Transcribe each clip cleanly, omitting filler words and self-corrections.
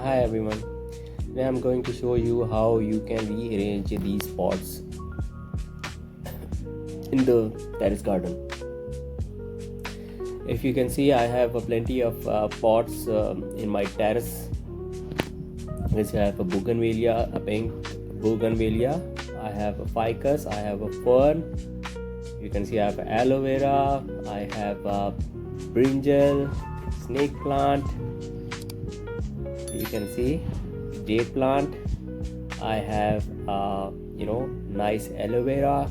Hi everyone. Today I'm going to show you how you can rearrange these pots in the terrace garden. If you can see, I have plenty of pots in my terrace. Which I have a bougainvillea, a pink bougainvillea. I have a ficus. I have a fern. You can see I have aloe vera. I have a brinjal, snake plant. You can see jade plant. I have nice aloe vera.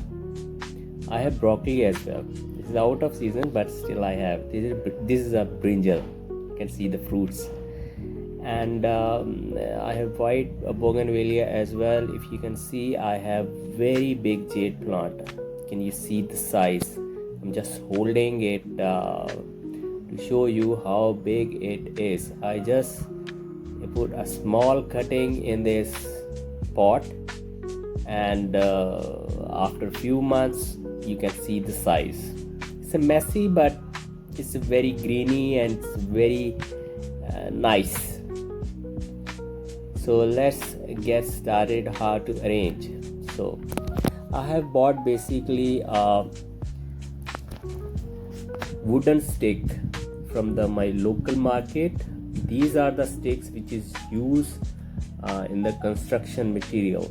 I have broccoli as well. This is out of season, but still I have. This is a brinjal. You can see the fruits. And I have white bougainvillea as well. If you can see, I have very big jade plant. Can you see the size? I'm just holding it to show you how big it is. I just put a small cutting in this pot, and after a few months you can see the size. It's a messy, but it's very greeny and it's very nice. So let's get started how to arrange. So I have bought basically a wooden stick from my local market. These are the sticks which is used in the construction material,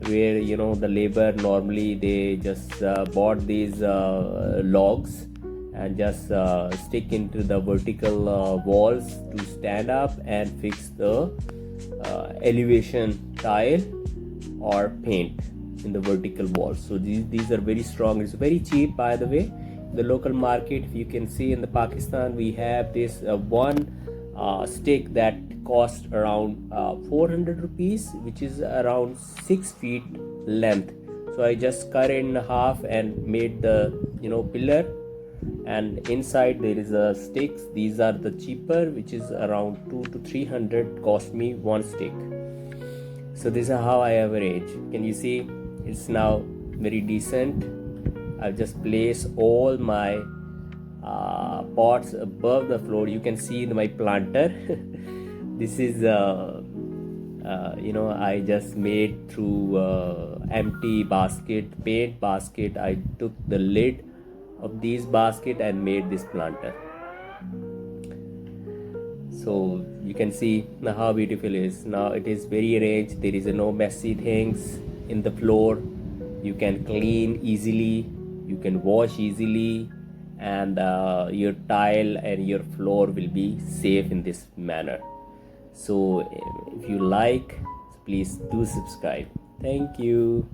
where the labor normally they just bought these logs and just stick into the vertical walls to stand up and fix the elevation tile or paint in the vertical walls. So these are very strong. It's very cheap, by the way. The local market, if you can see in the Pakistan, we have this one stick that cost around 400 rupees, which is around 6 feet length. So I just cut it in half and made the pillar, and inside there is a sticks. These are the cheaper, which is around 200 to 300 cost me one stick. So this is how I have arranged. Can you see? It's now very decent. I've just placed all my pots above the floor. You can see my planter. This is I just made through empty basket, paint basket. I took the lid of these basket and made this planter. So you can see now how beautiful it is. Now it is very arranged. There is no messy things in the floor. You can clean easily, you can wash easily, and your tile and your floor will be safe in this manner. So if you like, please do subscribe. Thank you.